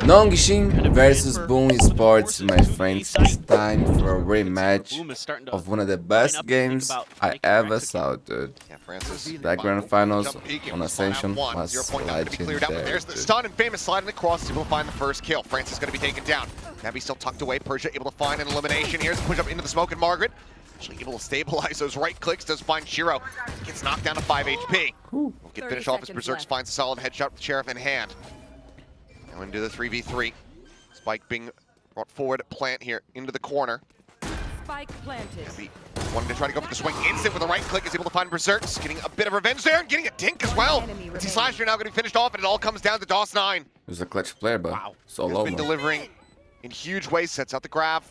Nongshim versus Boom Esports, my friends. It's time for a rematch of one of the best games I ever saw, dude. That grand finals on Ascension was legendary. There's the stun and famous sliding across, able to find the first kill. Francis is going to be taken down. Navi still tucked away. Persia able to find an elimination. Here's a push up into the smoke, and Margaret actually able to stabilize those right clicks. Does find Shiro. Gets knocked down to 5 HP. Will get finished off as Berserk finds a solid headshot with the Sheriff in hand. Now into the 3v3. Spike being brought forward. Plant here into the corner. Spike planted. Navi wanting to try to go for the swing. Instant with the right click is able to find Berserks. Getting a bit of revenge there and getting a dink as well. VCT Slasher now getting finished off, and it all comes down to DOS9. He was a clutch player, but so low. He's been delivering in huge ways. Sets out the grab.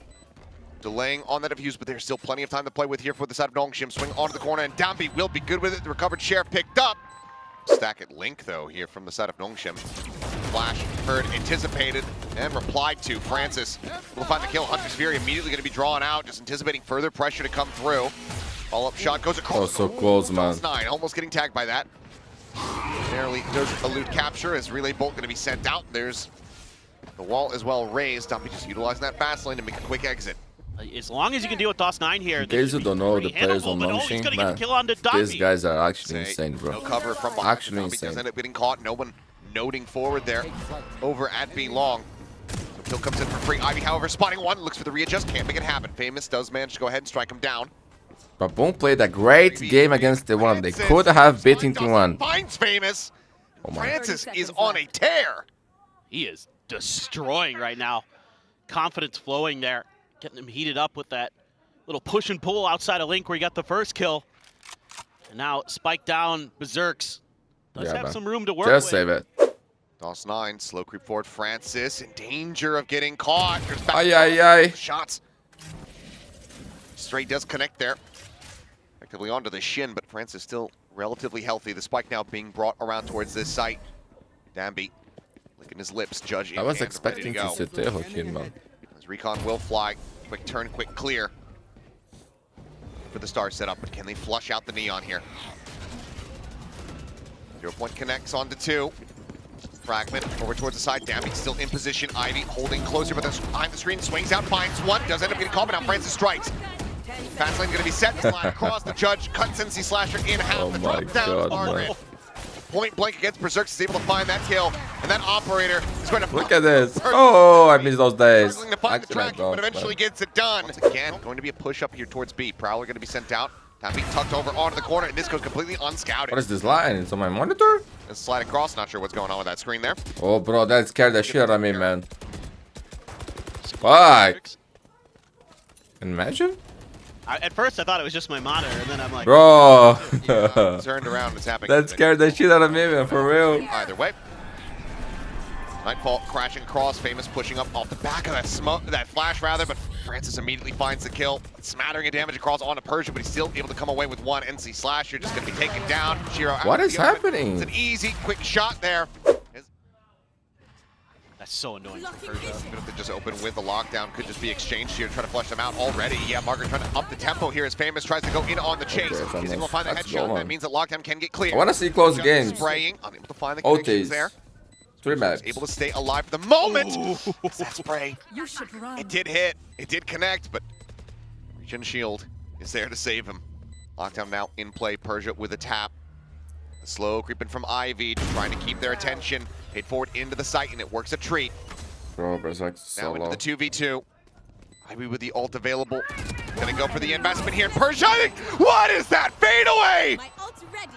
Delaying on that abuse, but there's still plenty of time to play with here for the side of Nongshim. Swing onto the corner, and Downbeat will be good with it. The recovered Sheriff picked up. Stack at Link, though, here from the side of Nongshim. Flash heard, anticipated, and replied to. Francis will find the kill. Hunter's Fury immediately going to be drawn out, just anticipating further pressure to come through. Follow-up shot goes across. Oh, so close, man. DOS9, almost getting tagged by that. Barely does a loot capture as Relay Bolt going to be sent out. There's the wall as well raised. Downbeat just utilizing that fast lane to make a quick exit. As long as you can deal with DOS9 here. In case you don't know the players on Nongshim, man, these guys are actually insane, bro. No cover from behind. Actually insane. Does end up getting caught. No one noting forward there over at B long. So kill comes in for free. Ivy, however, spotting one, looks for the readjust, can't make it happen. Famous does manage to go ahead and strike him down. But Boom played a great game against the one. They could have beaten T1. Finds Famous. Oh my. Francis is on a tear. He is destroying right now. Confidence flowing there. Getting him heated up with that little push and pull outside of Link where he got the first kill. And now Spike down, Berserks. Does have some room to work with. Just save it. DOS9, slow creep forward. Francis in danger of getting caught. There's back Ay. shots. Stray does connect there. Effectively onto the shin, but Francis still relatively healthy. The Spike now being brought around towards this site. Downbeat licking his lips. Judge. I was expecting to sit there, Joaquin, man. As Recon will fly. Quick turn, quick clear for the star setup, but can they flush out the neon here? 0 point connects onto 2. Fragment over towards the side. Downbeat still in position. Ivy holding closer, but then behind the screen swings out, finds one. Does end up getting caught, but now Francis strikes. Fast lane going to be set. Slide across. The Judge cuts NC Slasher in half. Oh the my drop down. God, Margaret. Point blank against Berserk is able to find that kill, and that operator is going to look at this. Oh, I miss those days. Struggling to find the track, but eventually gets it done. Once again, going to be a push up here towards B. Prowler going to be sent out. Downbeat tucked over onto the corner, and this goes completely unscouted. What is this line? It's on my monitor? Let's slide across. Not sure what's going on with that screen there. Oh, bro, that scared the shit out of me, man. Fuck. Imagine? At first, I thought it was just my monitor, and then I'm like, bro. Turned around, it's happening. That scared the shit out of me, man, for real. Either way. Nightfall crashing across, Famous pushing up off the back of that smoke, that flash rather, but Francis immediately finds the kill. Smattering of damage across onto Persia, but he's still able to come away with one. NC Slasher just going to be taken down. Shiro out. What is happening? It's an easy, quick shot there. that's so annoying for Persia. Even if they just open with the lockdown, could just be exchanged here, trying to flush them out already. Yeah, Margaret trying to up the tempo here as Famous tries to go in on the chase. Okay, He's able to find the headshot. That means that lockdown can get clear. I want to see close games. Spraying, unable to find the connections there. 3 maps. Able to stay alive for the moment. That spray. You should run. It did hit. It did connect, but Regen Shield is there to save him. Lockdown now in play. Persia with a tap. The slow creeping from Ivy, just trying to keep their attention. Paid forward into the site, and it works a treat. Bro, Berserk's so Now into low. the 2v2. Ivy with the ult available. Gonna go for the investment here. Persia, what is that? Fade away! My ult's ready.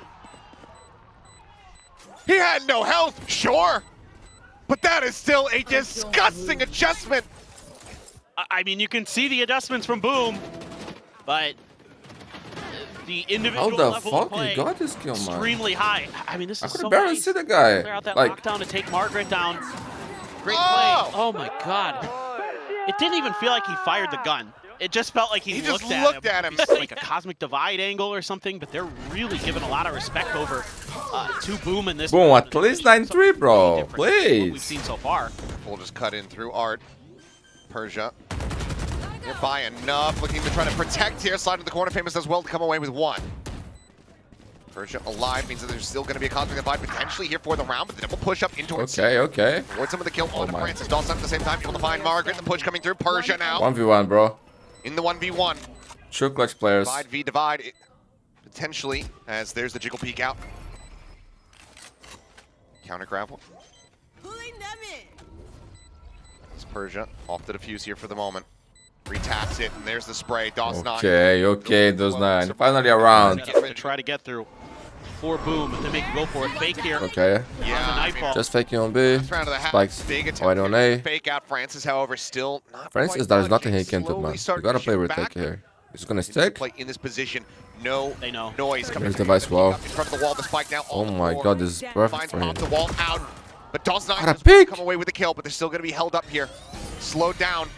He had no health, sure. But that is still a disgusting adjustment. I mean, you can see the adjustments from Boom, but the individual How the level fuck of play you got this kill, man? extremely high. I mean, this I is could so barely nice. see the guy. Clear out that Like, lockdown to take Margaret down. Great Oh! play. Oh my God. It didn't even feel like he fired the gun. It just felt like he just looked at him. like a cosmic divide angle or something, but they're really giving a lot of respect over to Boom in this. Boom, one. at least 9-3, bro. Different than what we've Please. seen so far. Full just cut in through Art. Persia. Nearby enough, looking to try to protect here. Slide to the corner. Famous does well to come away with one. Persia alive means that there's still going to be a cosmic divide potentially here for the round, but the double push up in towards Okay. towards some of the kill on Francis. Dawson at the same time able to find Margaret. The push coming through. Persia now 1v1, bro. in the 1v1. True clutch players. Divide v divide. Potentially, as there's the jiggle peek out. Counter gravel. It's Persia off the defuse here for the moment. Retaps it, and there's the spray. Dawson Okay, those 9. Finally around. To try to get through for Boom, but they make go for it. Fake here. Okay. Yeah, Just faking on B. round of the half. Spikes. Big attempt Wide on here A. to fake out Francis, however, still not Francis, quite there's nothing budging. he can do, man. Slowly You starting gotta to play shoot with back. Tech here. He's gonna Continue to stick. play in this position. No They know. noise coming There's through. the vice wall. In front of the wall, the spike now Oh on the my floor. god, this is perfect Finds for him. off the wall out, but does not What a pick! come away with the kill, but they're still going to be held up here. Slowed down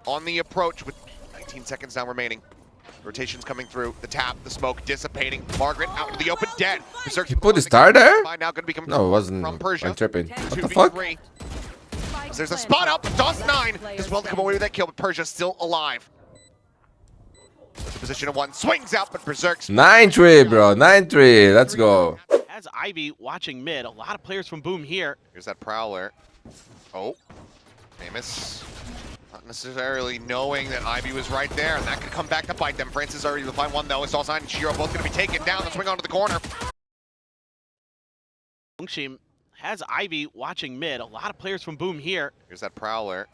on the approach with 19 seconds now remaining. Rotations coming through, the tap, the smoke dissipating. Margaret out into the open, dead. He put his star there? Now going to become No, it wasn't. from Persia. I'm tripping. What the 2v3. fuck? There's a spot up, DOS9 does well to come away with that kill, but Persia still alive. That's a position of 1, swings out, but Berserk's 9-3, bro. 9-3. Let's go. As Ivy watching mid, a lot of players from Boom here. Here's that Prowler. Oh, Famous. Not necessarily knowing that Ivy was right there, and that could come back to bite them. Francis already to find one, though. It's DOS9 and Shiro both going to be taken down. The swing onto the corner. Nongshim has Ivy watching mid, a lot of players from Boom here. Here's that Prowler.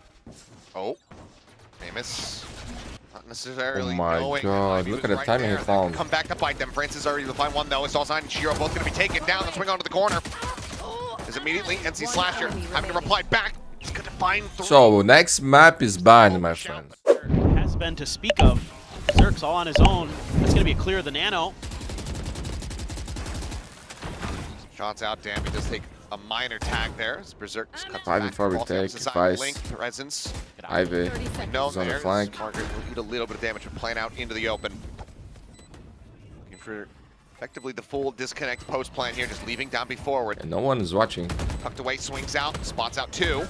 Oh, Famous. Not necessarily Oh my knowing god, that Ivy look was at the right timing there. he That could found. come back to bite them. Francis already to find one, though. It's DOS9 and Shiro both going to be taken down. The swing onto the corner. Is immediately NC Slasher having to reply back. He's going to find 3. So, next map is bind, my friend. Has been to speak of. Berserk's all on his own. It's going to be a clear of the Nano. Shots out, damn, he does take a minor tag there as Berserk just cuts 5 back. before we Also take, emphasizing Vice. Link presence. Ivy. No, He's on the there's flank. Margaret will eat a little bit of damage from playing out into the open. Looking for effectively the full disconnect post plan here, just leaving Downby forward. And no one is watching. Tucked away, swings out, spots out 2.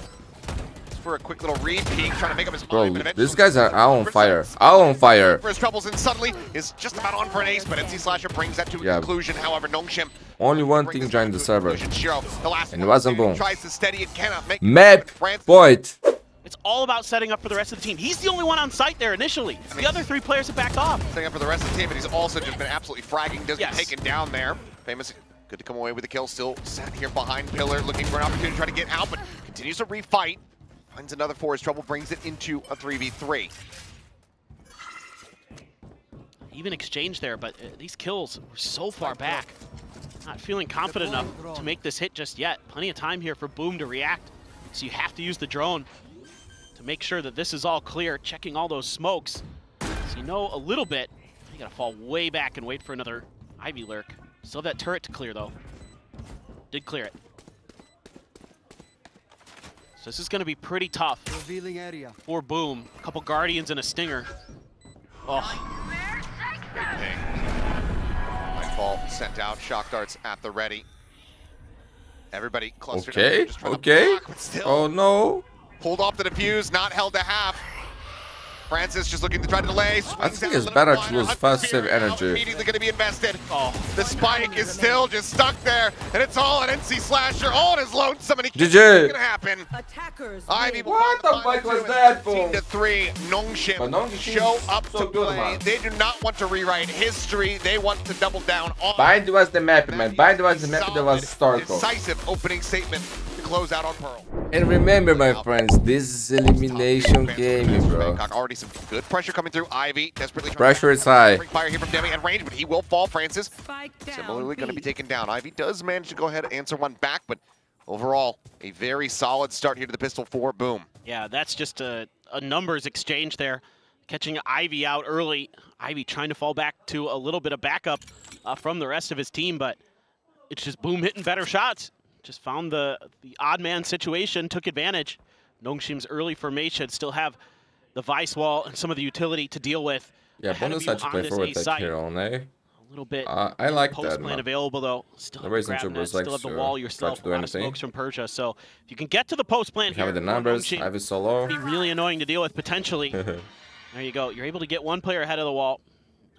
Just for a quick little re-peek, trying to make up his Bro, mind. But eventually these guys are all on fire. All on fire. for his troubles, and suddenly is just about on for an ace, but NC Slasher brings that to a Yeah. conclusion. However, Nongshim Only one brings team this joined to the a server. conclusion. Shiro, the last And it wasn't opportunity, Boom. tries to steady it, cannot make it. Map France point. It's all about setting up for the rest of the team. He's the only one on site there initially. The other 3 players have backed off. setting up for the rest of the team, but he's also just been absolutely fragging, doesn't get Yes. taken down there. Famous, good to come away with the kill, still sat here behind Pillar, looking for an opportunity to try to get out, but continues to refight. Finds another for his trouble, brings it into a 3v3. Even exchange there, but these kills were so far back. Not feeling confident enough to make this hit just yet. Plenty of time here for Boom to react. So you have to use the drone to make sure that this is all clear, checking all those smokes. So you know a little bit. You gotta fall way back and wait for another Ivy lurk. Still have that turret to clear though. Did clear it. So this is gonna be pretty tough Revealing area. for Boom. A couple Guardians and a Stinger. Oh, Great ping. Nightfall sent out, shock darts at the ready. Everybody clustered up, Okay, just trying to okay. block, but still Oh no. pulled off the defuse, not held to half. Francis just looking to try to delay. I think it's better to lose fast save energy. Immediately going to be invested. oh. The spike is still just stuck there, and it's all an NC Slasher, all on his lonesome, and he GG. can't gonna happen. Attackers Ivy win. will What find the fuck two was and that, 13-3. Nongshim But Nongshim show is up so to good, play. man. They do not want to rewrite history. They want to double down on. Bind was the map, man. Bind was the map that was Solid, historical. decisive opening statement to close out on Pearl. And remember, my friends, this is elimination game, bro. Bangkok already some good pressure coming through. Ivy desperately trying Pressure to is high. bring fire here from Demi at range, but he will fall. Francis Spike down. similarly going to be B. taken down. Ivy does manage to go ahead and answer one back, but overall, a very solid start here to the pistol for Boom. Yeah, that's just a numbers exchange there. Catching Ivy out early. Ivy trying to fall back to a little bit of backup from the rest of his team, but it's just Boom hitting better shots. Just found the odd man situation, took advantage. Nongshim's early formation still have the Vice wall and some of the utility to deal with. Yeah, ahead of bonus you had to on play this forward A tech site. here on A. A little bit I like post that, plan man. available though. Still The have Racing grab net, Troopers still likes have the to wall try yourself. to do A lot of anything. smokes from Persia. So if you can get to the post plan here, Having the for numbers, Nongshim, Ivy solo. be really annoying to deal with potentially. There you go. You're able to get one player ahead of the wall.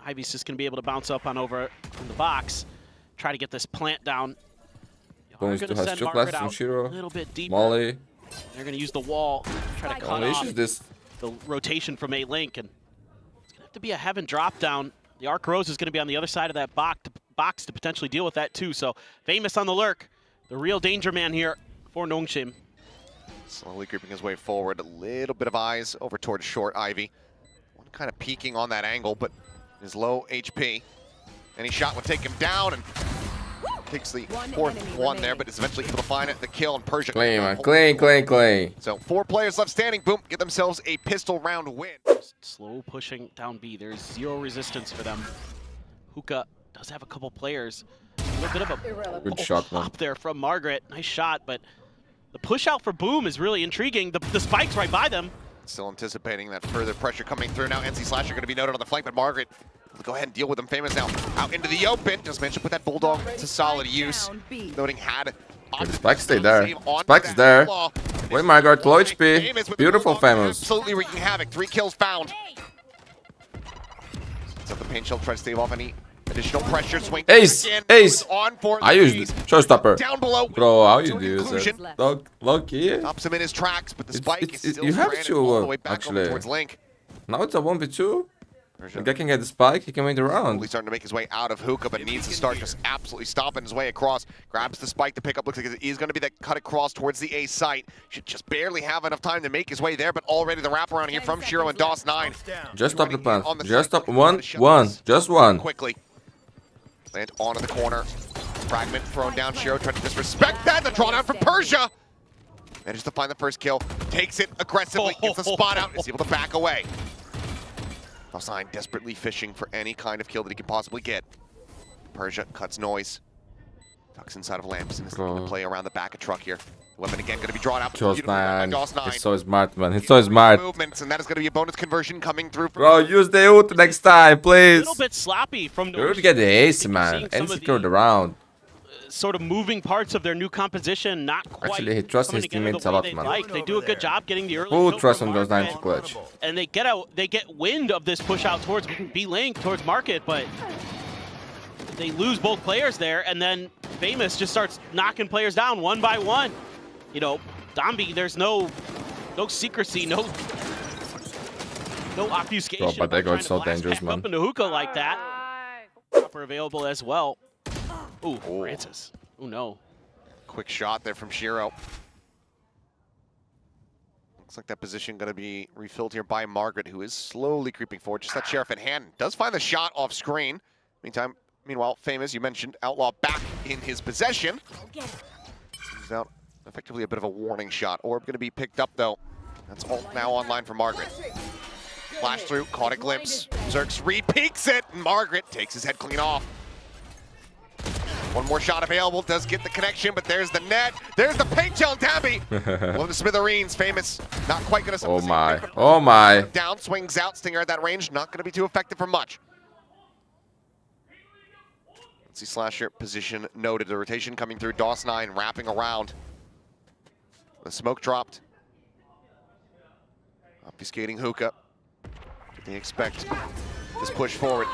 Ivy's just going to be able to bounce up on over in the box. try to get this plant down. Boom still has two classes from a Shiro. little bit deeper. Molly. They're going to use the wall, try to cut Unleashes off this. the rotation from A-Link, and it's going to have to be a heaven drop down. The Arc Rose is going to be on the other side of that box to potentially deal with that too. So Famous on the lurk, the real danger man here for Nongshim. Slowly creeping his way forward. A little bit of eyes over towards short Ivy. One kind of peeking on that angle, but is low HP. Any shot would take him down, and takes the fourth one there, but is eventually able to find it. The kill, and Persia. Clean, man. Clean. So 4 players left standing. Boom, get themselves a pistol round win. Slow pushing down B. There's 0 resistance for them. Hookah does have a couple players. A little bit of a Good shot, man. pop there from Margaret. Nice shot, but the push out for Boom is really intriguing. The spike's right by them. Still anticipating that further pressure coming through now. NC Slasher going to be noted on the flank, but Margaret will go ahead and deal with them. Famous now out into the open. Just managed to put that Bulldog to solid use. Noting had The Spike stay there. Spike's there. Wait, Margaret, low HP. Beautiful, Famous. Absolutely wreaking havoc. 3 kills found. So the paint shell tries to stave off any additional pressure. Swing. Ace! Again. Ace! On for I used this. Showstopper. down below. Bro, how you To an do conclusion. this? Low key. Stops him in his tracks, but the spike is still you have stranded to, all the way back actually. over towards Link. Now it's a 1v2. Persia The guy can get the spike, he can win the round. slowly starting to make his way out of Hookah, but needs to start just absolutely stomping his way across. Grabs the spike to pick up. Looks like it is going to be that cut across towards the A site. Should just barely have enough time to make his way there, but already the wraparound here from Shiro and DOS9. Just stop the plant. On the Just side. stop one. Just one. Quickly. Land onto the corner. Fragment thrown down. Shiro trying to disrespect that. The drawdown from Persia. Manages to find the first kill. Takes it aggressively. Gets the spot out. Is able to back away. DOS9 desperately fishing for any kind of kill that he can possibly get. Persia cuts noise. Tucks inside of Lamps and is going to play around the back of truck here. The weapon again going to be drawn out. DOS9. He's so smart, man. He's so smart. Movements, and that is going to be a bonus conversion coming through. Bro, use the ult next time, A please. little bit sloppy from You're going to get the ace, man. And secure the round. Sort of moving parts of their new composition, not quite. Actually, he trusts his coming together teammates the a way lot, they'd man. like. They do a good job getting the early Full kill trust from on those 9 to Market, clutch. and they get wind of this push out towards B-Link, towards Market, but they lose both players there, and then Famous just starts knocking players down one by one. You know, Dombi, there's no secrecy, no obfuscation. Bro, but that about guy's trying so to blast dangerous, back man. Up into Hookah like that. Proper available as well. Ooh, Francis. Oh no. Quick shot there from Shiro. Looks like that position going to be refilled here by Margaret, who is slowly creeping forward. Just that Sheriff in hand. Does find the shot off screen. Meanwhile, Famous, you mentioned, Outlaw back in his possession. He's out effectively a bit of a warning shot. Orb going to be picked up, though. That's all now online for Margaret. Flash through, caught a glimpse. Zerx re-peeks it, and Margaret takes his head clean off. One more shot available, does get the connection, but there's the net. There's the paint shell, Tabby. One of the smithereens, Famous. Not quite going to. Oh my. Oh my. Down, swings out, Stinger at that range. Not going to be too effective for much. Let's see, Slasher position noted. The rotation coming through. DOS9 wrapping around. The smoke dropped. Obfuscating Hookah. Did they expect this push forward?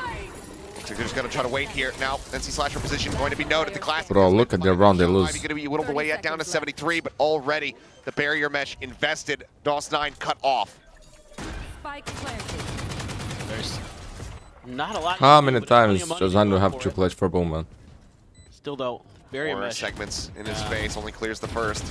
Looks like they're just going to try to wait here. Now, NC Slasher position going to be noted. The class. Bro, look at their round they lose. Going to be whittled away at down to 73, but already the barrier mesh invested. DOS9 cut off. Spike planted. There's not a lot. How many times does Andrew have to clutch for Boom, man? Still though, very Four mesh. segments in his face, only clears the first.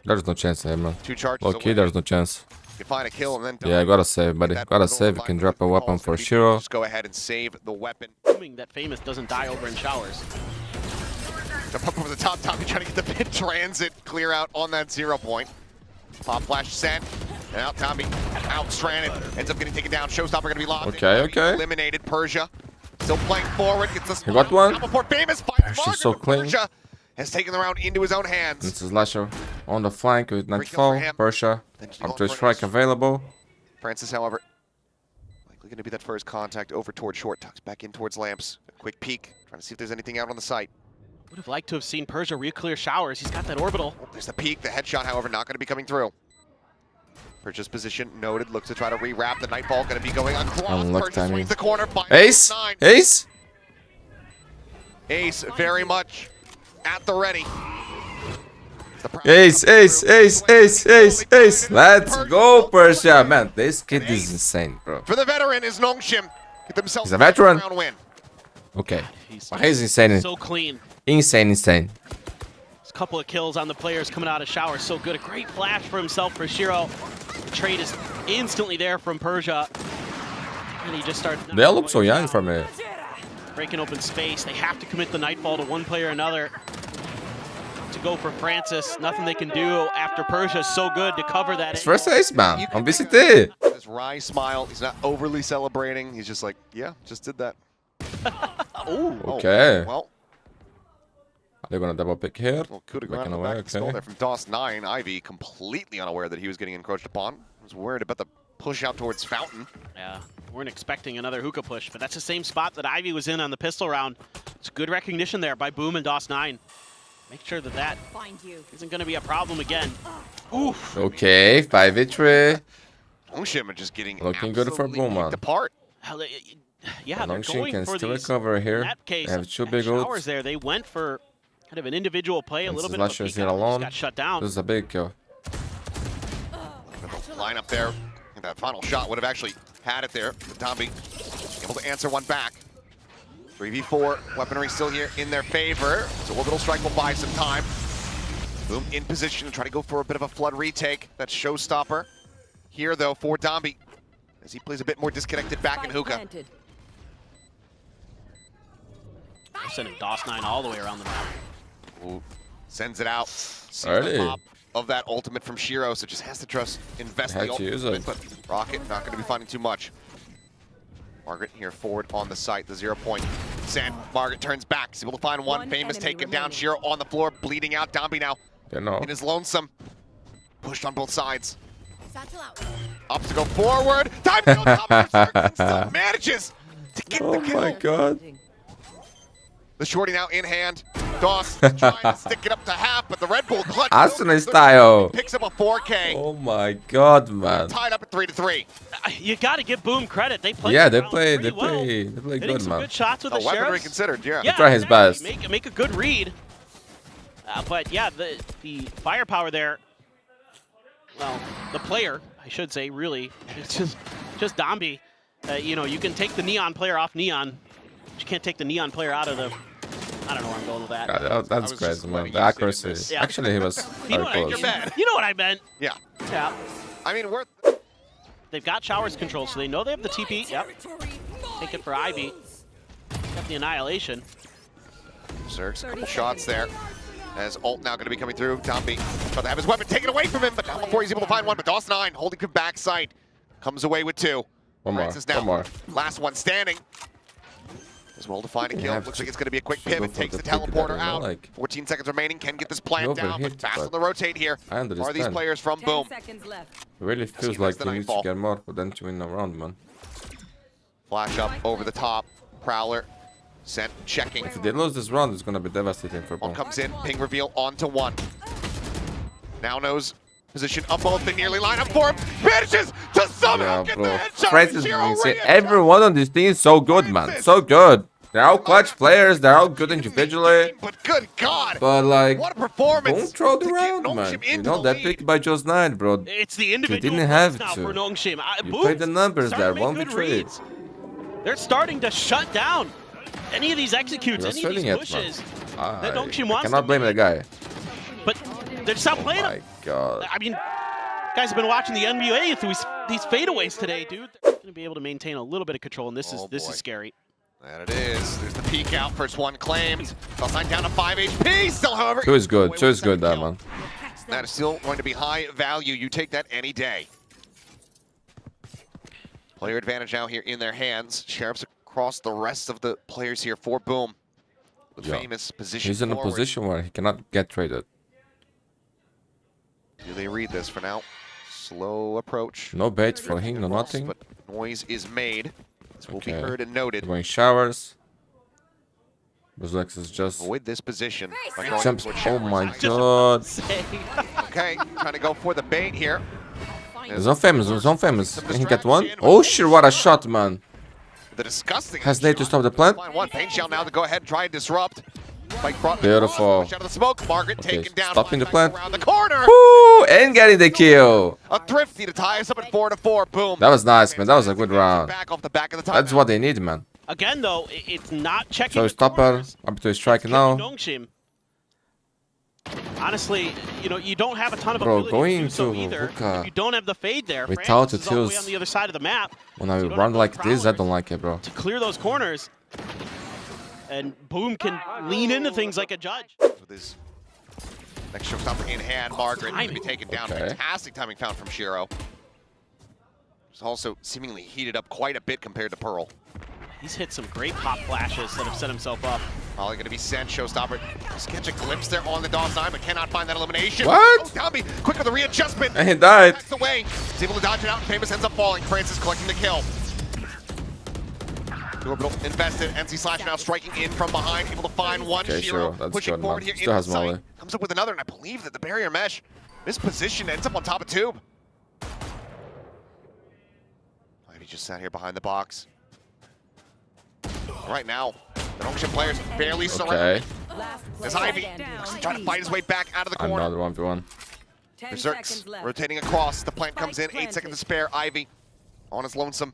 There's no chance here, man. 2 charges. Okay, away. there's no chance. You find a kill and then Yeah, gotta save, buddy. That Gotta middle save. You line can with drop a the weapon calls for to be- Shiro. Just go ahead and save the weapon. Assuming that Famous doesn't die over in showers. Jump up over the top, Tommy trying to get the pin transit clear out on that 0 point. Pop flash sent. And out Tommy, out stranded. Ends up getting taken down. Showstopper gonna be locked. Okay, okay. Eliminated. Persia still playing forward. Gets the He got one. Now before Famous finds Persia's Margaret, so but clean. Persia has taken the round into his own hands. This is Lasher on the flank with Free kill for Nightfall. him. Persia. Then just Up going to for strike his- available. Francis, however, likely going to be that first contact over towards short. Tucks back in towards Lamps. A quick peek, trying to see if there's anything out on the site. Would have liked to have seen Persia re-clear showers. He's got that orbital. Oh, there's the peek. The headshot, however, not going to be coming through. Persia's position noted. Looks to try to re-wrap. The Nightfall going to be going across. Unlucky Persia timing. swings the corner. Finds Ace! 9. Ace! Ace very much at the ready. Ace. Let's go, Persia. Man, this kid is insane, bro. For the veteran is Nongshim. Get themselves He's a veteran. round win. Okay. He's He's insane. so clean. Insane. There's a couple of kills on the players coming out of shower. So good. A great flash for himself for Shiro. The trade is instantly there from Persia. And he just starts. They all look so young from it. Breaking open space. They have to commit the nightfall to one player or another. To go for Francis. Nothing they can do after Persia is so good to cover that. His first ace, man, on VCT. This wry smile. He's not overly celebrating. He's just like, yeah, just did that. Ooh. Okay. Well, They're gonna double pick here. coup de grace Backing on the away, back skull there from DOS9. Ivy completely unaware that he was getting encroached upon. Was worried about the push out towards Fountain. Yeah, weren't expecting another hookah push, but that's the same spot that Ivy was in on the pistol round. It's good recognition there by Boom and DOS9. Make sure that that isn't going to be a problem again. Oof. Okay, 5v3. Nongshim are just getting Looking good for Boom, man. apart. Yeah, they're Nongshim going can for still these. recover here. In that case, They have two at big showers ults. there. They went for kind of an individual play, a little bit of a Slasher's peek here out, just alone. got shut down. This is a big kill. Line up there. That final shot would have actually had it there. But Domby able to answer one back. 3v4, weaponry still here in their favor. So Orbital Strike will buy some time. Boom in position to try to go for a bit of a flood retake. That's showstopper. Here though for Domby, as he plays a bit more disconnected back in hookah. They're sending DOS9 all the way around the map. Ooh, sends it out. Sees Early. the pop of that ultimate from Shiro, so just has to trust, invest Had the to use ultimate. it. But Rocket not going to be finding too much. Margaret here forward on the site, the 0 point. Sand, Margaret turns back. He's able to find one. Famous take him down. Shiro on the floor, bleeding out. Domby now in his lonesome. Pushed on both sides. Up to go forward. Time to go top circle. Still manages to get the kill. Oh my god. The shorty now in hand. Doss trying to stick it up to half, but the Red Bull clutch. Asuna style. Picks up a 4K. Oh my god, man. Tied up at 3-3. You got to give Boom credit. They played. Yeah, the they round play pretty well. good, Hitting some man. good shots with the Weaponry sheriffs. considered, yeah. Yeah, try his exactly. best. Make a good read. But yeah, the firepower there. Well, the player, I should say, really, it's just Domby. You know, you can take the Neon player off Neon, but you can't take the Neon player out of the. I don't know where I'm going with that. Yeah, that's was crazy, just man. letting The you sit in accuracy. this. Yeah. Actually, he was You know very what I close. You're bad. You know what I meant. Yeah. Yeah. I mean, we're... They've got showers control, so they know they have the TP. Yep. Take it for Ivy. Got the annihilation. Zerg's a couple shots there. As ult now going to be coming through. Domby trying to have his weapon taken away from him, but not before he's able to find one. But DOS9 holding from backside. Comes away with two. One more. Francis now, One more. last one standing. As well to find a kill. Yeah, Looks like it's going to be a quick should go pivot. for Takes the the pick teleporter there, you know, out. like- 14 seconds remaining. Can get this plant He down, but overhit, fast but on the rotate here. I Are these understand. players from 10 Boom? seconds left. It really feels he like missed the he needs to nightfall. get more for them to win a round, man. Flash up over the top. Prowler sent, checking. If they lose this round, it's gonna be devastating for One Boom. comes in, ping reveal onto one. Now knows position up both, they nearly line up for him. Manages to somehow Yeah, get bro. the headshot. Francis is Shiro insane. re-headshot. Everyone on this team is so good, man. So good. They're all clutch players. They're all good individually. But good God, But like, what a performance! don't throw the to get round, man. Nongshim You into know the that lead. pick by Just 9, bro. It's the individual didn't plays have now to. for Nongshim. You Boom played the numbers starting there, to make good 1v3. reads. They're starting to shut down any of these executes, You're any of these feeling it, pushes. man. That Nongshim I wants cannot to blame the make. guy. But they're just not playing My him. God. I mean, guys have been watching the NBA through these fadeaways today, dude. They're going to be able to maintain a little bit of control, and this Oh, is boy. scary. That it is. There's the peek out. First one claimed. DOS9 down to 5 HP. Still, however, 2 is good. away 2 with is good, second that kill. man. That is still going to be high value. You take that any day. Player advantage now here in their hands. Sheriffs across the rest of the players here for Boom. The Yeah. famous position He's in a forward. position where he cannot get traded. Do they read this for now? Slow approach. No bait for him, no nothing. But noise is made. This will be Okay. heard and noted. Going showers. Buzlex is just Avoid this position. by going jumps. towards Oh Sheriff's my side. God. Okay, trying to go for the bait here. There's no famous. There's no famous. Can he get one? Oh shit! What a shot, man. The disgusting. Hesitate to stop the plant. Line one. Pain Shell now to go ahead and try and disrupt. Spike brought Beautiful. Push out of the smoke. Margaret Okay, taken down. stopping the Flashback plant. around the corner. Woo! And getting the kill. A thrifty to tie us up at 4-4. Boom. That was nice, man. That was a good round. Back off the back of the That's what they need, man. Again, though, it's not checking. So the stopper, corners. up to strike It's now. Nongshim. Honestly, you don't have a ton of Bro, ability going to do so to either. hookah If you don't have the fade there, without Francis the is all the way tills. on the other side of the map. When I So you don't run have like those this, I prowlers don't like it, bro. to clear those corners. And Boom can lean into things like a judge. With his next showstopper in hand, Margaret to be taken down. Okay. Fantastic timing found from Shiro. He's also seemingly heated up quite a bit compared to Pearl. He's hit some great pop flashes that have set himself up. Probably going to be sent. Showstopper just catch a glimpse there on the Dawes eye, but cannot find that elimination. What? Oh, Downby, quick with the readjustment. And he died. Backs away. He's able to dodge it out, and Famous ends up falling. Francis collecting the kill. Orbital invested. NC Slash now striking in from behind, able to find one. Okay, Shiro sure. That's pushing good, forward man. here Still has into sight. Molly. Comes up with another, and I believe that the barrier mesh, this position ends up on top of tube. Ivy just sat here behind the box. Right now, the Nongshim players barely surrounded. Okay. As Ivy trying to fight his way back out of the corner. Another 1v1. 10 Berserks seconds left. rotating across. The plant comes in. Spike 8 seconds to spare. Ivy on his lonesome.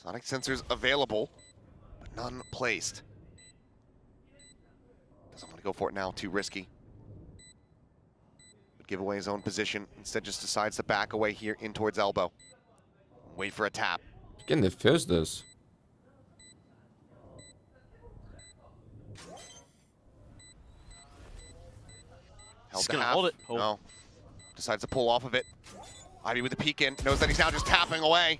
Sonic sensors available, but none placed. Doesn't want to go for it now. Too risky. Would give away his own position. Instead, just decides to back away here in towards elbow. Wait for a tap. You can defuse this. Held He's to gonna half. hold it. Oh. No. Decides to pull off of it. Ivy with the peek in. Knows that he's now just tapping away.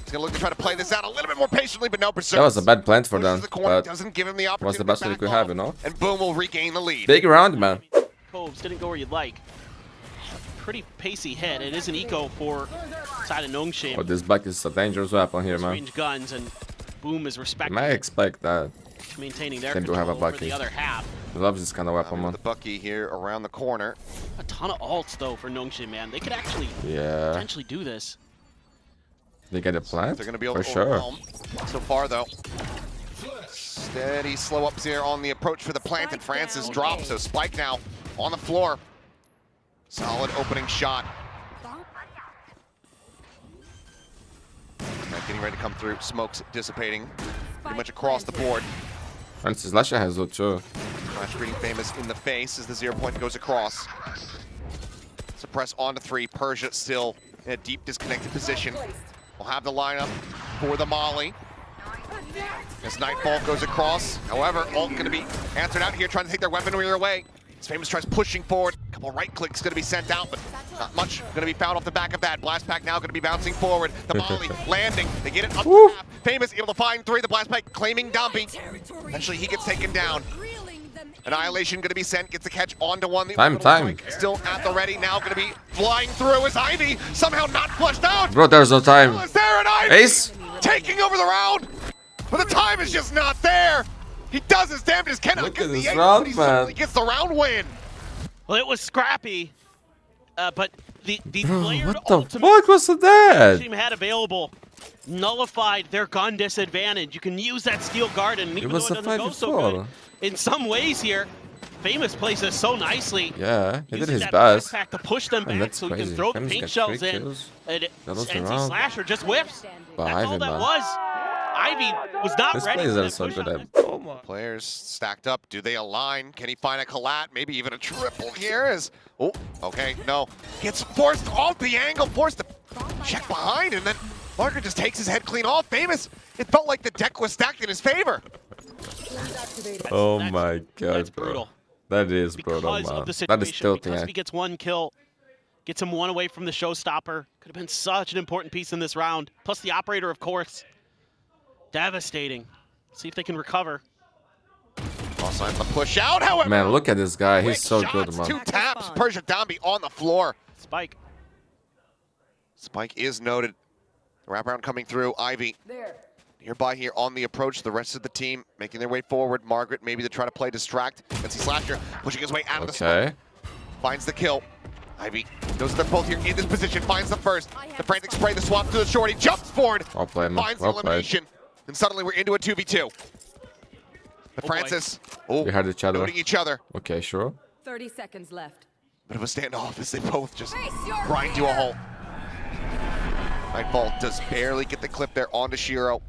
He's gonna look to try to play this out a little bit more patiently, but no. Berserk That was a bad plant for pushes them, the corner, but doesn't give him the opportunity. was the best to that he back could have, off, you know? And Boom will regain the lead. Big round, man. Coves didn't go where you'd like. Pretty pacey hit. It is an eco for side of Nongshim. Oh, this back is a dangerous weapon here, man. Range guns, and Boom is You respecting, might expect that. maintaining their They do control have a over Bucky. the other half. He loves this kind of weapon, With man. the Bucky here around the corner. A ton of ults though for Nongshim, man. They could actually Yeah. potentially do this. They get a plant? They're going to be able For to sure. overwhelm. So far, though. Steady slow ups here on the approach for the plant, and Francis drops. So Spike now on the floor. Solid opening shot. Getting ready to come through. Smokes dissipating pretty much across the board. Francis Lasher has loot too. Flash greeting Famous in the face as the 0 point goes across. Suppress onto 3. Persia still in a deep disconnected position. We'll have the lineup for the Molly. As Nightfall goes across. However, ult going to be answered out here, trying to take their weaponry away. As Famous tries pushing forward. A couple right clicks going to be sent out, but not much going to be found off the back of that. Blast Pack now going to be bouncing forward. The Molly landing. They get it up Woo. the map. Famous able to find 3. The Blast Pack claiming Dumpy. Eventually he gets taken down. Annihilation going to be sent, gets the catch onto 1. The Time. Strike still at the ready, now going to be flying through as Ivy somehow not flushed out. Bro, there's no time. Is there an Ivy Ace? taking over the round? But the time is just not there. He does his damage, cannot Look get at the this ace, round, but he man. certainly gets the round win. Well, it was scrappy, but the Bro, layered what the ultimate fuck was that? team had available nullified their gun disadvantage. You can use that steel guard, and even was though it a doesn't go so 5v4. good, in some ways here, Famous plays this so nicely. Yeah, he did Using his that best. backpack to push them And back that's so he can crazy. throw the Famous paint got shells 3 in. kills. And That was the NC round. Slasher just whiffs. But That's all Ivan, that man. was. Ivy was not This ready players for are that so push good on at. them. Oh my. Players stacked up. Do they align? Can he find a collat? Maybe even a triple here as, oh, okay, no. Gets forced off the angle, forced to check behind, and then Margaret just takes his head clean off. Famous, it felt like the deck was stacked in his favor. Oh That's- my god, That's bro. brutal. That is Because brutal, of man. the That situation, is tilting. because if he gets 1 kill, gets him 1 away from the showstopper. Could have been such an important piece in this round. Plus the operator, of course. Devastating. See if they can recover. Cross line, the push out, however. Man, look at this guy. He's Quick so shots, good, man. 2 taps. Persia Dombey on the floor. Spike. Spike is noted. Wraparound coming through. Ivy nearby here on the approach. The rest of the team making their way forward. Margaret maybe to try to play distract. NC Slasher pushing his way out of the smoke. Okay. Finds the kill. Ivy knows they're both here in this position. Finds the first. The frantic spray, the swap to the short. He jumps forward. Well played, man. Finds Well the played. elimination. And suddenly we're into a 2v2. But Oh, Francis, We had each other. noting each other. Okay, sure. 30 seconds left. Bit of a standoff as they both just Face your grind to a fear. halt. Nightfall does barely get the clip there onto Shiro.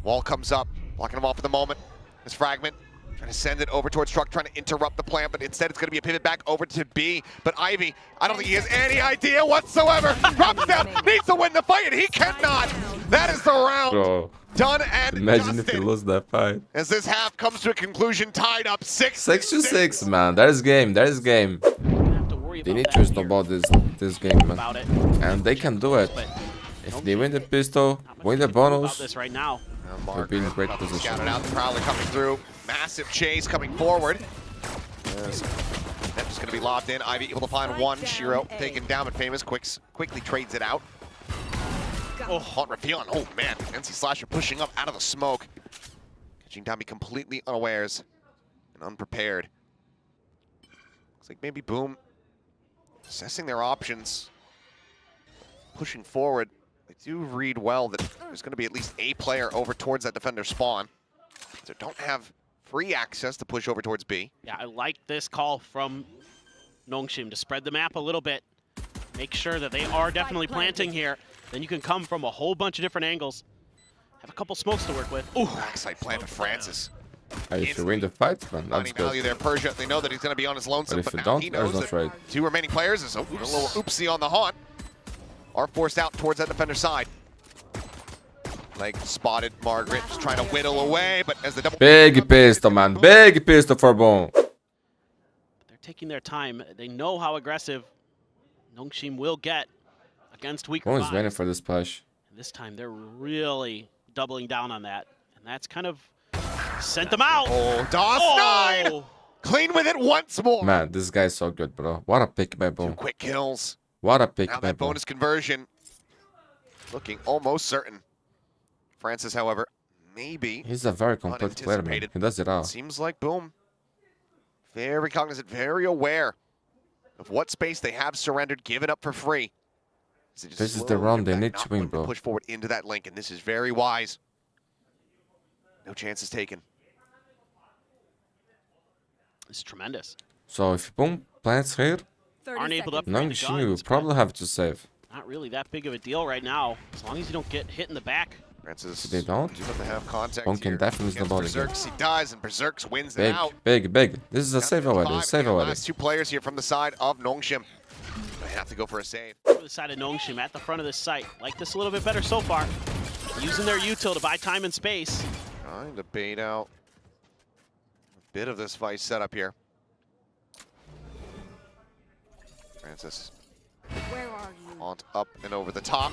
Wall comes up, blocking him off at the moment. This Fragment trying to send it over towards Truck, trying to interrupt the plan, but instead it's going to be a pivot back over to B. But Ivy, I don't think he has any idea whatsoever. Drops down, needs to win the fight, and he cannot. That is the round. Bro, Done and imagine if dusted. he lost that fight. As this half comes to a conclusion, tied up 6 6 to 6, man. That is game. That is game. Don't have to worry They about need that to here. snowball this game, man. About it. And they can do it. But If they win the pistol, not much win the we can do about bonus, this right now. they'll be in great About to position. scout it out, the Prowler coming through. Massive chase coming forward. Yes. That's just going to be lobbed in. Ivy able to find one. Shiro taken down, but Famous quickly trades it out. Oh, hot reveal. Oh, man. NC Slasher pushing up out of the smoke. Catching Dami completely unawares and unprepared. Looks like maybe Boom assessing their options. Pushing forward. I do read well that there's going to be at least a player over towards that defender spawn. So don't have free access to push over towards B. Yeah, I like this call from Nongshim to spread the map a little bit. Make sure that they are definitely planting here. Then you can come from a whole bunch of different angles. Have a couple smokes to work with. Ooh, Backside plant with Francis. Hey, if you win the fight, man, that's Finding value good. there, Persia. They know that he's going to be on his lonesome, But if but you now don't, he there's knows no that trade. 2 remaining players is a little oopsie on the haunt. Are forced out towards that defender side. Like spotted Margaret, just trying to whittle away, but as the double Big pistol, man. Big pistol for Boom. they're taking their time. They know how aggressive Nongshim will get against weaker Boom is buys. waiting for the splash. And this time they're really doubling down on that. And that's kind of sent them out. Oh, DOS9! Oh! Clean with it once more. Man, this guy's so good, bro. What a pick by 2 Boom. quick kills. What a pick Now by that Boom. bonus conversion looking almost certain. Francis, however, maybe He's a very complete player, man. unanticipated. He does it all. Seems like Boom. Very cognizant, very aware of what space they have surrendered, given up for free. As they just This is the slowly round get they back, need not to win, wanting bro. Push forward into that link, and this is very wise. No chances taken. It's tremendous. So if Boom plants here, 30 Aren't able to seconds. upgrade the Nongshim will guns, but probably have to save. not really that big of a deal right now, as long as you don't get hit in the back. Francis, They don't? do have to have contact Boom can here definitely against snowball again. Berserks. He does, and Berserks wins it Big, out. big. This is a save already. Five, Save and the already. last 2 players here from the side of Nongshim. They have to go for a save. To the side of Nongshim at the front of this site. Like this a little bit better so far. Using their util to buy time and space. Trying to bait out a bit of this vice setup here. Francis Where are you? on up and over the top.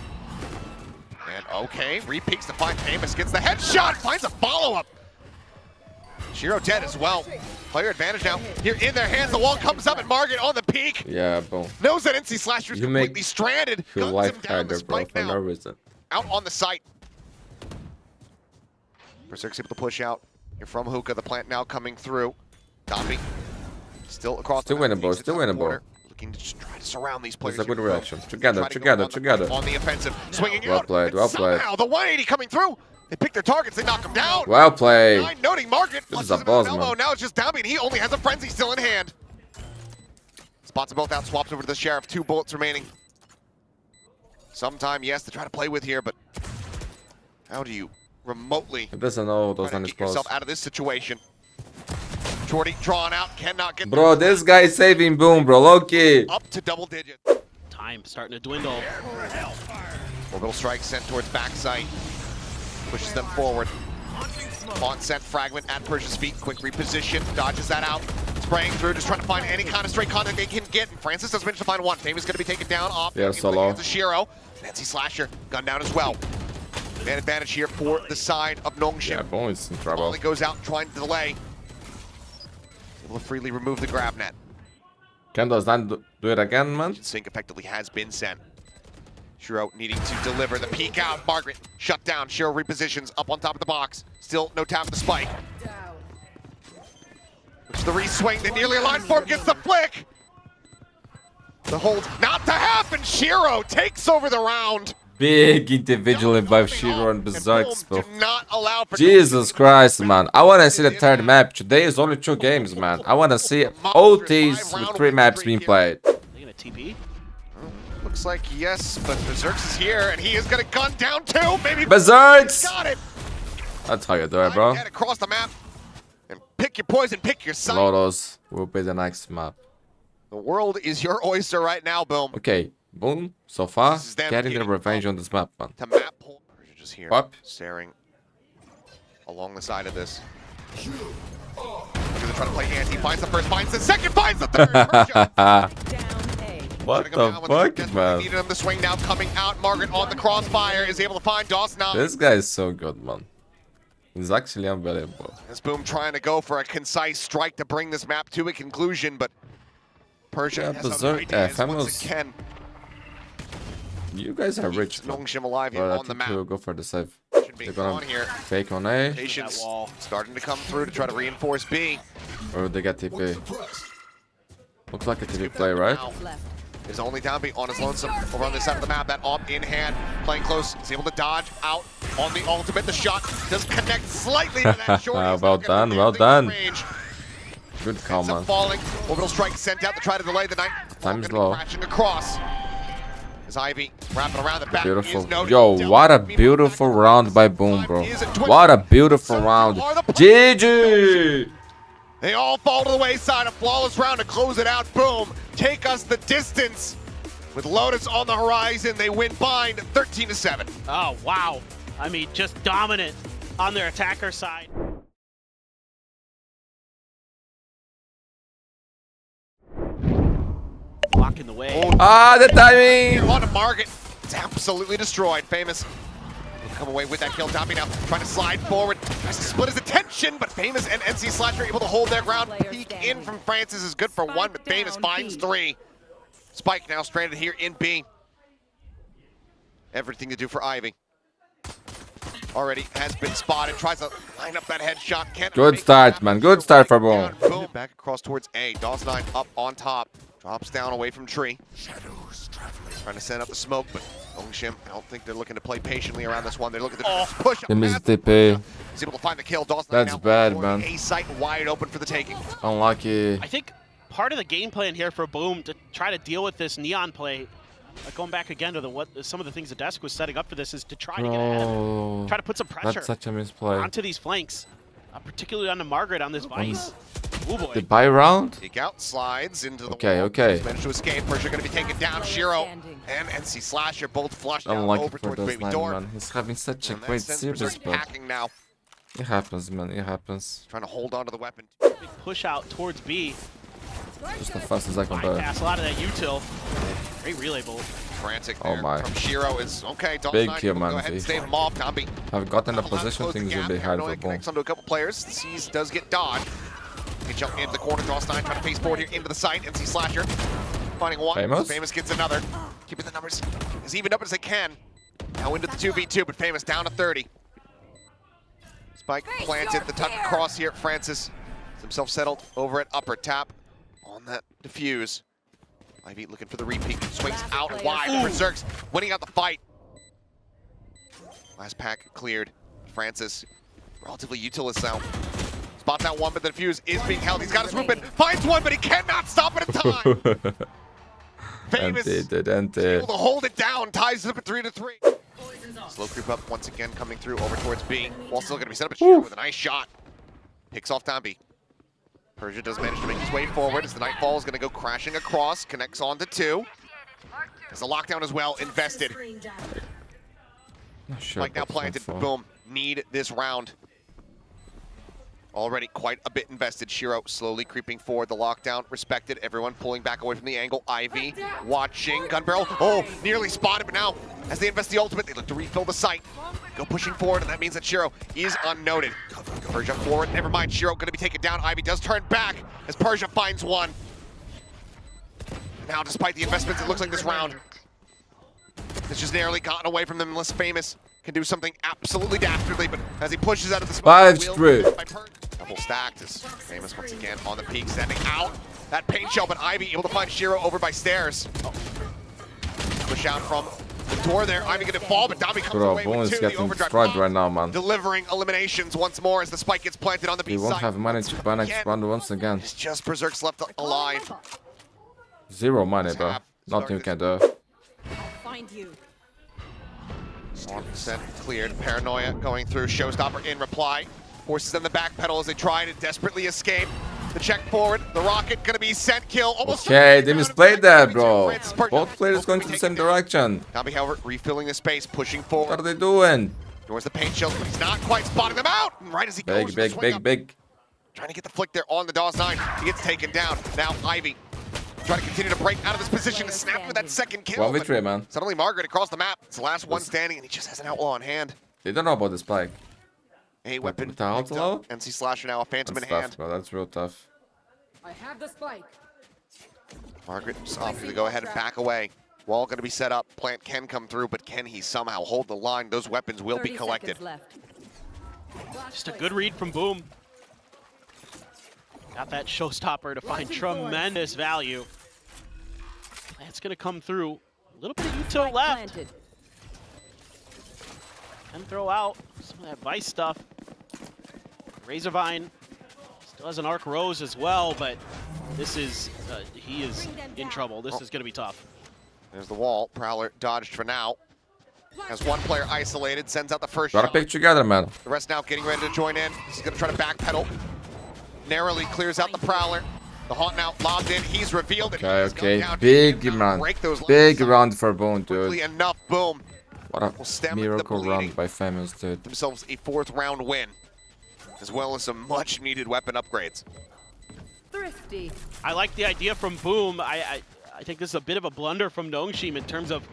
And okay, re-peeks to find Famous, gets the headshot, finds a follow-up. Shiro dead as well. Player advantage now. Here in their hands, the wall comes up and Margaret on the peak. Yeah, Boom. Knows that NC Slasher's You make completely stranded. Your Guns life him down the harder, bro, spike for no now. reason. Out on the site. Berserk's able to push out. Here from Hookah, the plant now coming through. Dombey still across Still the map, winnable, needs to still top the winnable. border. Looking to just try to surround these players. It's a good here. reaction. Together, Try to go together, on the- together. On the offensive, swinging Well out. played, and well played. somehow the 180 coming through. They pick their targets, they knock them down. Well played. Nine noting Margaret. This is punches a him in boss, the elbow. man. Now it's just Dombey, and he only has a frenzy still in hand. Spots them both out, swaps over to the Sheriff. 2 bullets remaining. Sometime, yes, to try to play with here, but how do you remotely He doesn't know those try to on his get close. yourself out of this situation? Jordy drawn out, cannot get Bro, this guy's saving Boom, bro. Low-key. up to double digits. Time starting to dwindle. Orbital strike sent towards backside. Pushes them forward. On-set fragment at Persia's feet. Quick reposition. Dodges that out. Spraying through, just trying to find any kind of straight contact they can get. And Francis does manage to find one. Famous going to be taken down off. Yeah, solo. The Shiro. Nancy Slasher gunned down as well. Man advantage here for the side of Nongshim. Yeah, Boom is in trouble. Molly goes out trying to delay. Able to freely remove the grab net. Ken does not do it again, man. Sync effectively has been sent. Shiro needing to deliver the peek out. Margaret shut down. Shiro repositions up on top of the box. Still no tap of the spike. Down. Which the re-swing, the nearly aligned form gets the flick. The hold not to happen. Shiro takes over the round. big individual by Shiro and Berserk. Do not allow for Jesus Christ, man. I want to see the third map. Today is only 2 games, man. I want to see OTs with 3 maps being played. Are they gonna TP? Looks like yes, but Berserks is here, and he is gonna gun down too. Maybe Berserks! got it. That's how you do it, bro. Get across the map and pick your poison, pick your side. Lotos will be the next map. The world is your oyster right now, Boom. Okay, Boom, so far, This is them getting the getting revenge on this map, man. To map point. Persia just here, Up. staring along the side of this. Gonna try to play anti. Finds the first, finds the second, finds the third. Persia. Down A. What Shutting him the down when they fuck, desperately man? needed him. The swing now coming out. Margaret on the crossfire is able to find Dawson. This guy is so good, man. He's actually unbelievable. This Boom trying to go for a concise strike to bring this map to a conclusion, but Persia Yeah, has other Berserk, ideas Famous. once again. You guys are rich, man. Nongshim alive here But I on the think map. we'll go for the save. Should be They're gonna on here. fake on A, Patience That wall. starting to come through to try to reinforce B. or they get TP. Looks like a TP play, right? Now Left. is only Downbeat on his lonesome over on this side of the map. That op in hand, playing close. Is able to dodge out on the ultimate. The shot does connect slightly to that short. Well done, well done. Good call, Ends up man. falling. Orbital strike sent out to try to delay the night. Time is Gonna be low. crashing across. As Ivy wrapping around the back. Beautiful. Is noted. Yo, Delta what a meanwhile beautiful back round by to Boom, five. bro. Is it 20? What a beautiful round. GG! They all fall to the wayside. A flawless round to close it out. Boom. Take us the distance. With Lotus on the horizon, they win bind 13-7. Oh, wow. I mean, just dominant on their attacker side. Blocking the way. Ah, the timing! Here on to Margaret. It's absolutely destroyed. Famous will come away with that kill. Dombey now trying to slide forward. Tries to split his attention, but Famous and NC Slash are able to hold their ground. Peek in from Francis is good for one, but Famous finds 3. Spike now stranded here in B. Everything to do for Ivy. Already has been spotted. Tries to line up that headshot. Can't Good make it start, happen. man. Good start for Boom. Boom. Back across towards A. Dawson up on top. Drops down away from tree. Trying to send up the smoke, but Nongshim, I don't think they're looking to play patiently around this one. They're looking to push up. They missed past TP. He's able to find the kill. Dawson That's now bad, for man. A site wide open for the taking. Unlucky. I think part of the game plan here for Boom to try to deal with this neon play, going back again to some of the things the desk was setting up for this, is to try to get ahead of it. Bro, Try to put some pressure that's such a misplay. onto these flanks, particularly onto Margaret on this Vice. Oh boy. The buy round? Peek out, slides into the Okay, wall. okay. He's managed to escape. Persia going to be taken down. Shiro and NC Slasher both flushed out Unlucky over for towards those Baby line, Door. man. He's having such a And that great sends series, Berserk but hacking now. it happens, man. It happens. Trying to hold on to the weapon. Big push out towards B. Just as fast as I can do it. Bypass a lot of that util. Great relay bolt. Frantic Oh there my. from Shiro is okay. Dawson Big Knight kill, will man. Go ahead and V. stave him off. Dombey I've gotten the Allows to position, close the things will gap. be hard for Paranoid Boom. connects onto a couple players. Sees does get dodged. He can jump into the corner. Dawson Knight trying to face forward here into the site. NC Slasher finding one. Famous? Famous gets another. Keeping the numbers as even up as they can. Now into the 2v2, but Famous down to 30. Spike planted the tuck across here. Francis has himself settled over at upper tap on that defuse. Ivy looking for the repeat. Swings out wide. Berserks winning out the fight. Last pack cleared. Francis relatively utilist now. Spots out one, but the defuse is being held. He's got his swoop in. Finds one, but he cannot stop it in time. Famous able to hold it down. Ties it up at 3-3. Slow creep up once again, coming through over towards B. Wall still going to be set up at Shiro with a nice shot. Picks off Dombey. Persia does manage to make his way forward as the Nightfall is going to go crashing across. Connects on to 2. There's a lockdown as well, invested. Not sure Spike now about planted, Sunfall. boom. Need this round. Already quite a bit invested. Shiro slowly creeping forward. The lockdown respected. Everyone pulling back away from the angle. Ivy watching. Gun barrel. Oh, nearly spotted, but now as they invest the ultimate, they look to refill the site. Go pushing forward, and that means that Shiro is unnoted. Persia forward. Never mind. Shiro going to be taken down. Ivy does turn back as Persia finds one. Now, despite the investments, it looks like this round has just narrowly gotten away from them unless Famous can do something absolutely dastardly, but as he pushes out of the smoke, 5-3. double stacked as Famous once again on the peak, sending out that paint shell, but Ivy able to find Shiro over by stairs. Push out from The door there, Ivy gonna fall, but Dami comes Bro, away Boom with is two. The getting overdrive destroyed pop, right now, man. delivering eliminations once more as the spike gets planted on the B We side. won't have money to buy next round once again. It's just Berserk's left alive. Zero money, bro. Nothing you can do. Find you. 1% cleared. Paranoia going through. Showstopper in reply. Forces them to backpedal as they try to desperately escape. The check forward. The rocket gonna be sent. Kill. Almost. Okay, they misplayed that, bro. Both players going to the same direction. Dami, however, refilling the space, pushing forward. What are they doing? Towards the paint shells, but he's not quite spotting them out. And right as he goes, Big. Trying to get the flick there on the DAWS 9. He gets taken down. Now Ivy trying to continue to break out of this position to snap with that second kill. 1v3, man. Suddenly Margaret across the map. It's the last one standing, and he just has an outlaw on hand. They don't know about this spike. A weapon. With the outlaw? NC Slasher now, a phantom That's in tough, hand. bro. That's real tough. I have the spike. Margaret opting to go ahead and back away. Wall going to be set up. Plant can come through, but can he somehow hold the line? Those weapons will be 30 collected. seconds left. Just a good read from Boom. Got that showstopper to find tremendous value. That's going to come through. A little bit of util left. Planted. And throw out some of that Vice stuff. Razorvine still has an Arc Rose as well, but this is, he is in trouble. This is going to be tough. There's the wall. Prowler dodged for now. Has one player isolated, sends out the first Gotta shot. pick together, man. The rest now getting ready to join in. This is going to try to backpedal. Narrowly clears out the Prowler. The Haunt now lobbed in. He's revealed it. Okay. Big round. Big round for Boom, Quickly dude. enough, Boom. What a stem the miracle bleeding. round by Famous, dude. Themselves a 4th round win, as well as some much needed weapon upgrades. Thrifty. I like the idea from Boom. I think this is a bit of a blunder from Nongshim in terms of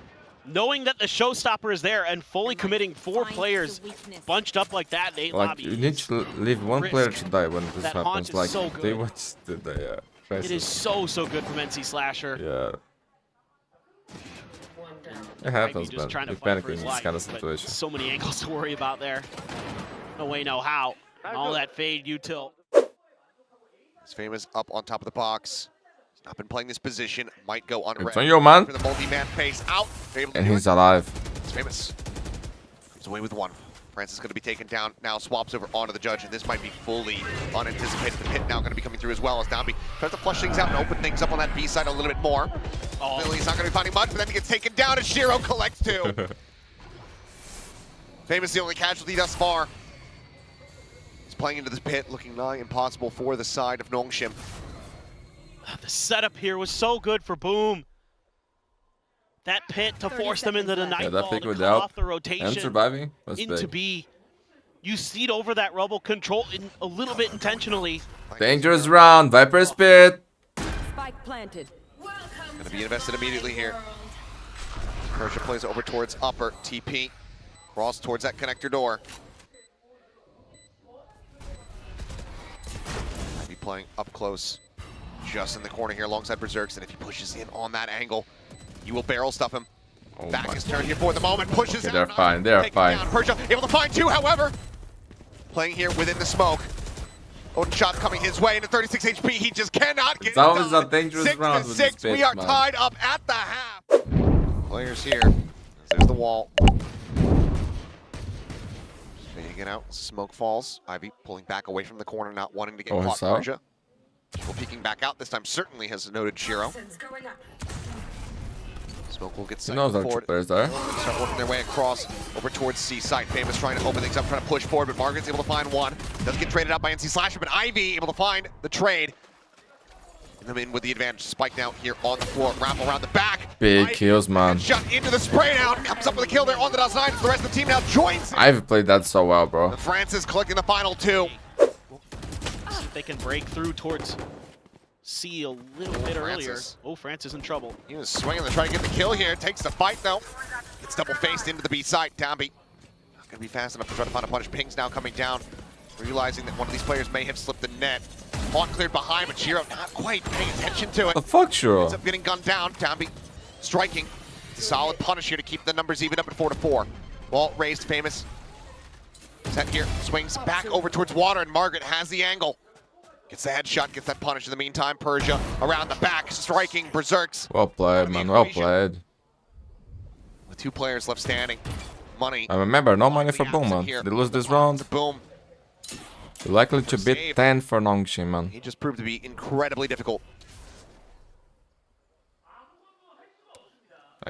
knowing that the showstopper is there and fully committing 4 players bunched up like that in 8 Like, lobbies. you need to leave one player to die when this That haunt happens. is Like, so they good. watched the It is so good from NC Slasher. Yeah. It Maybe happens, just man. trying to You fight panic for in his this life, kind of but situation. so many angles to worry about there. No way, no how. And all that fade util. He's Famous up on top of the box. He's not been playing this position. Might go It's unread. on you, man. For the multi-man pace out. Able to And do he's it. alive. It's Famous. Comes away with 1. Francis going to be taken down. Now swaps over onto the judge, and this might be fully unanticipated. The pit now going to be coming through as well as Nambi tries to flush things out and open things up on that B side a little bit more. Oh. Lily's not going to be finding much, but then he gets taken down as Shiro collects 2. Famous the only casualty thus far. He's playing into this pit, looking nigh impossible for the side of Nongshim. The setup here was so good for Boom. That pit to 30 force them into the seconds left. night Yeah, that ball pick to cut without off the rotation and surviving was into big. B. You seed over that rubble control in a little bit intentionally. Dangerous round. Viper Spit. Spike planted. Going to be invested immediately here. Persia plays over towards upper. TP. Cross towards that connector door. Be playing up close. Just in the corner here alongside Berserks. And if he pushes in on that angle, you will barrel stuff him. Oh Back my is turned here for the moment. Pushes Okay, out. they're fine, they're Taken fine. down. Persia able to find 2, however. Playing here within the smoke. Odin shot coming his way into 36 HP. He just cannot get it That was done. a dangerous 6 round to with 6. this We bitch, are man. tied up at the half. Players here. There's the wall. Fading it out. Smoke falls. Ivy pulling back away from the corner, not wanting to get Oh, caught. it's out? Persia. People peeking back out. This time certainly has noted Shiro. Smoke will get Who sent knows our two forward. players there? Start working their way across over towards C side. Famous trying to open things up, trying to push forward, but Margaret's able to find 1. Doesn't get traded out by NC Slasher, but Ivy able to find the trade. And them in with the advantage. Spike now here on the floor. Wrap around the back. Big Ivy kills, man. shot into the spray down. Comes up with a kill there on the DAWS 9. So the rest of the team now joins it. I've played that so well, bro. And Francis collecting the final 2. See if they can break through towards C a little bit earlier. Francis. Oh, France in trouble. He was swinging to try to get the kill here. Takes the fight though. Gets double faced into the B side. Downbeat. Not going to be fast enough to try to find a punish. Ping's now coming down. Realizing that one of these players may have slipped the net. Haunt cleared behind, but Shiro not quite paying attention to it. The fuck, sure. Ends up getting gunned down. Downbeat striking. It's a solid punish here to keep the numbers even up at 4-4. Wall raised. Famous. Set here. Swings back over towards water, and Margaret has the angle. Gets the headshot, gets that punish in the meantime. Persia around the back, striking Berserks. Well played, man. Well played. with 2 players left standing. Money. And remember, no money for Boom, man. They lose this round. Boom. Likely to beat 10 for Nongshim, man. He just proved to be incredibly difficult.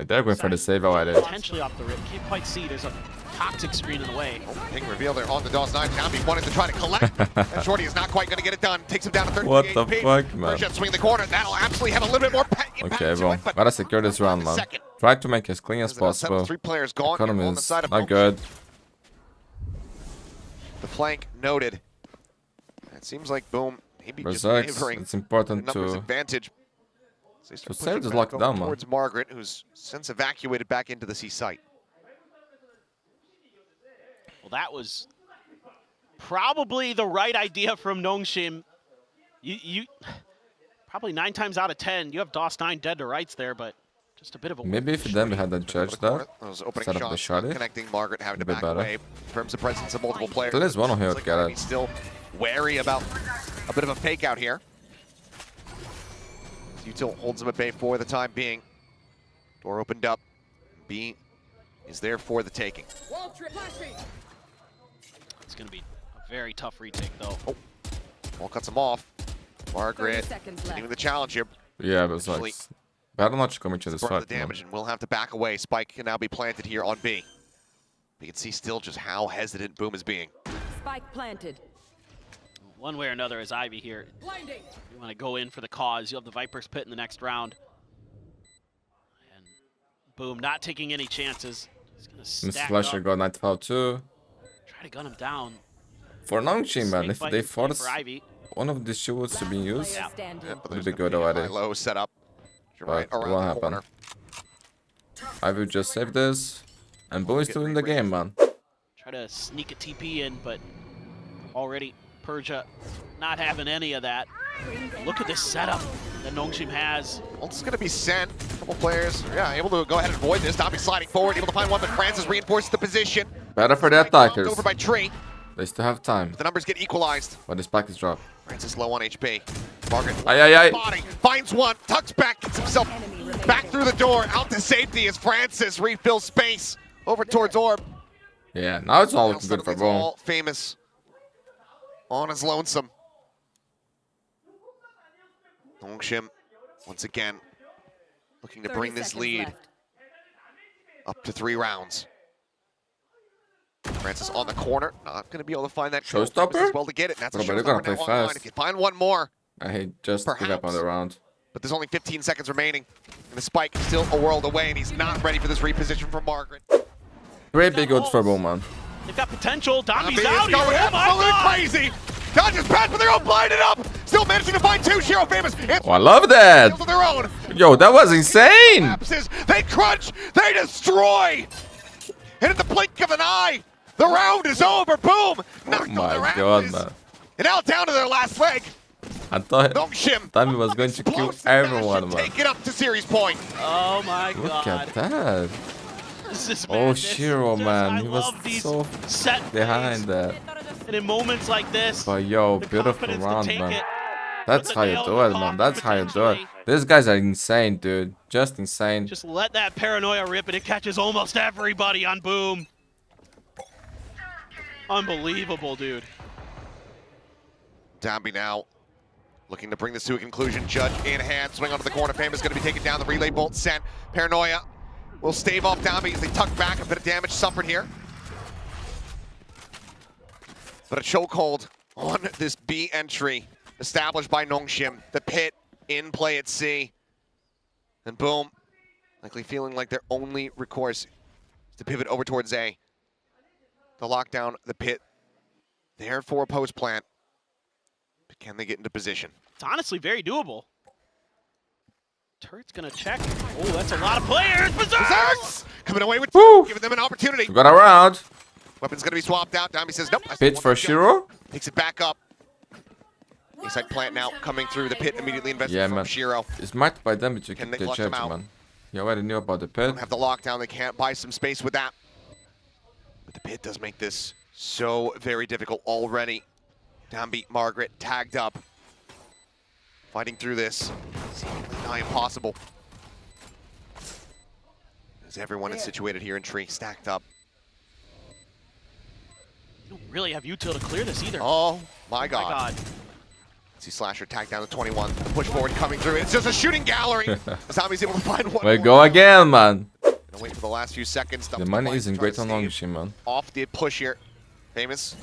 They're going for the save already. Potentially off the rip. Can't quite see. There's a toxic screen in the way. Ping reveal there on the DOS 9. Jambi wanted to try to collect. And Shorty is not quite going to get it done. Takes him down to 30. What the fuck, man? Just swing the corner. That'll absolutely have a little bit more impact. Okay, well, gotta secure this round, man. Try to make it as clean as possible. 3 players gone Economy on the is side of not good. The flank noted. It seems like Boom, maybe just Berserks, favoring it's important numbers to advantage. So to save this lockdown, man. Towards Margaret, who's since evacuated back into the C site. Well, that was probably the right idea from Nongshim. You probably 9 times out of 10, you have DOS 9 dead to rights there, but just a bit of a Maybe if them had that judge that, Those opening set up the shots, shotty, connecting Margaret, having to a bit back better. away. In terms of presence of multiple players. At least one of you Seems would get it. He's still wary about a bit of a fake out here. Util holds him at bay for the time being. Door opened up. B is there for the taking. It's going to be a very tough retake, though. Oh, ball cuts him off. 30 Margaret seconds getting left. the challenge here. Yeah, but it's like better not to commit to this Burn the fight, man. damage and will have to back away. Spike can now be planted here on B. You can see still just how hesitant Boom is being. Spike planted. One way or another, as Ivy here, Blinding. you want to go in for the cause. You'll have the Viper's Pit in the next round. And Boom, not taking any chances. He's going to Mr. stack Flasher up, got 95 too. try to gun him down. For Nongshim, man, Snake if bite they for force Ivy. one of these shields to be used, Player standing. Yeah, but It'll there's be gonna good a already. high-low setup. Right but it around won't the happen. corner. I will just save this, and Boom is still in the game, man. Try to sneak a TP in, but already Persia not having any of that. Look at this setup that Nongshim has. Well, it's going to be sent. A couple players, yeah, able to go ahead and avoid this. Dobby sliding forward, able to find one, but Francis reinforces the position. Better for the Spike knocked attackers. Over by Tree. They still have time, The numbers get equalized. but the spike is dropped. Francis low on HP. Margaret. Aye. Body finds one, tucks back, gets himself back through the door, out to safety as Francis refills space over towards Orb. Yeah, now it's all looking Nelson good for gets Boom. all famous on his lonesome. Nongshim, once again, looking to 30 bring this seconds lead left. up to 3 rounds. Francis on the corner, not going to be able to find that kill. Showstopper? As well to get it. And that's a Bro, but they're gonna showstopper play now online. fast. If you find one more, I hate just give up on the round. but there's only 15 seconds remaining. And the spike is still a world away, and he's not ready for this reposition from Margaret. Great big odds for Boom, man. They've got potential. Domby's Is out here. going Oh my absolutely God. crazy. Dodges past, but they're all blinded up. Still managing to find 2. Shiro famous. Oh, I love that. Kills of their own. Yo, that was insane. Collapses. They crunch. They destroy. And in the blink of an eye, the round is over. Boom. Knocked Oh on my their God, asses. man. And now down to their last leg. I thought Nongshim. Tommy was going to kill Explosive everyone, fashion, man. Take it up to series point. Oh my Look God. at that. This is Oh, madness. Shiro, Just, man. I He was love these so set behind plays. that. And in moments like this, But yo, the beautiful confidence to round, take man. it. That's Put how the you nail do in it, the man. coffin, That's how you do it. potentially. These guys are insane, dude. Just insane. Just let that paranoia rip and it catches almost everybody on Boom. Unbelievable, dude. Downby now looking to bring this to a conclusion. Judge in hand, swing onto the corner. Famous going to be taken down. The relay bolt sent. Paranoia will stave off Downby as they tuck back. A bit of damage suffered here. But a chokehold on this B entry established by Nongshim. The pit in play at C. And Boom, likely feeling like their only recourse is to pivot over towards A. To lock down the pit. There for a post plant. But can they get into position? It's honestly very doable. Turret's gonna check. Oh, that's a lot of players. Berserk! Berserks! Coming away with Woo! giving them an opportunity. We got a round. Weapon's gonna be swapped out. Downby says nope. I still Pit want for this kill. Shiro. Takes it back up. A-side plant now coming through the pit, immediately invested Yeah, from man. Shiro. It's marked by damage to Can keep they the clutch them judge, out? man. He already knew about the pit. Don't have the lockdown. They can't buy some space with that. But the pit does make this so very difficult already. Downbeat Margaret tagged up. Fighting through this. Seemingly nigh impossible. As everyone is situated here in tree, stacked up. You don't really have util to clear this either. Oh my My god. God. See Slasher tack down to 21. Push forward coming through. It's just a shooting gallery. Zombie's able to find one. We go again, man. Gonna wait for the last few seconds. The money isn't great on Nongshim, man. Off the push here. Famous.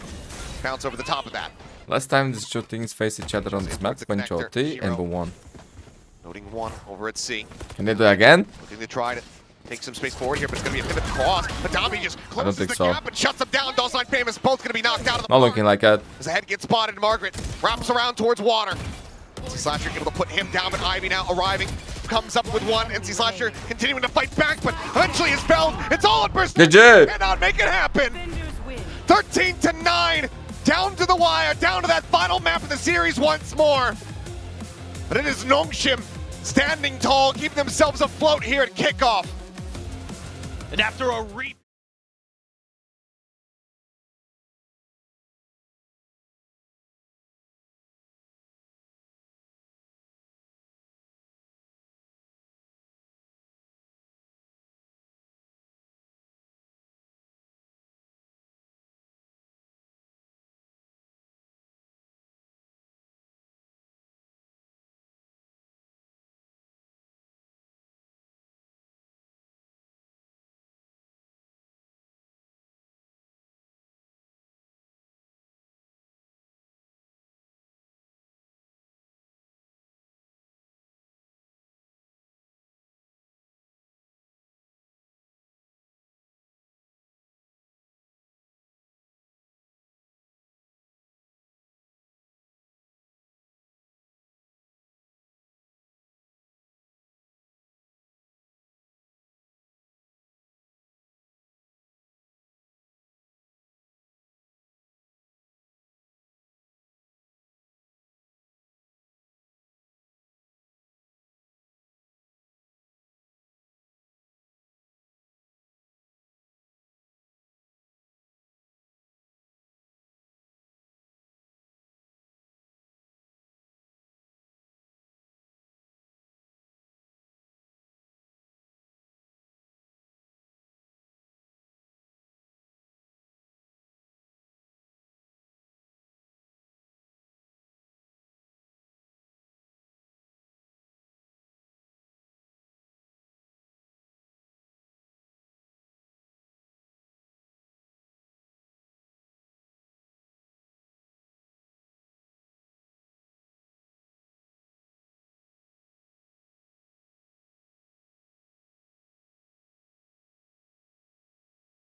Bounce over the top of that. Last time these two things faced each other on this map, Bencho T and Bo won. Noting one over at C. Can they do it again? Looking to try to take some space forward here, but it's going to be a pivot cross. Madami just closes think the so. gap and shuts him down. Dawson Famous both going to be knocked out of the Not park. looking like that. As the head gets spotted, Margaret wraps around towards water. NC Slasher able to put him down, but Ivy now arriving. Comes up with one. NC Slasher continuing to fight back, but eventually is felled. It's all at Bristol. GG. Cannot make it happen. Defenders win. 13-9. Down to the wire. Down to that final map of the series once more. But it is Nongshim standing tall, keeping themselves afloat here at Kickoff. And after a repeat.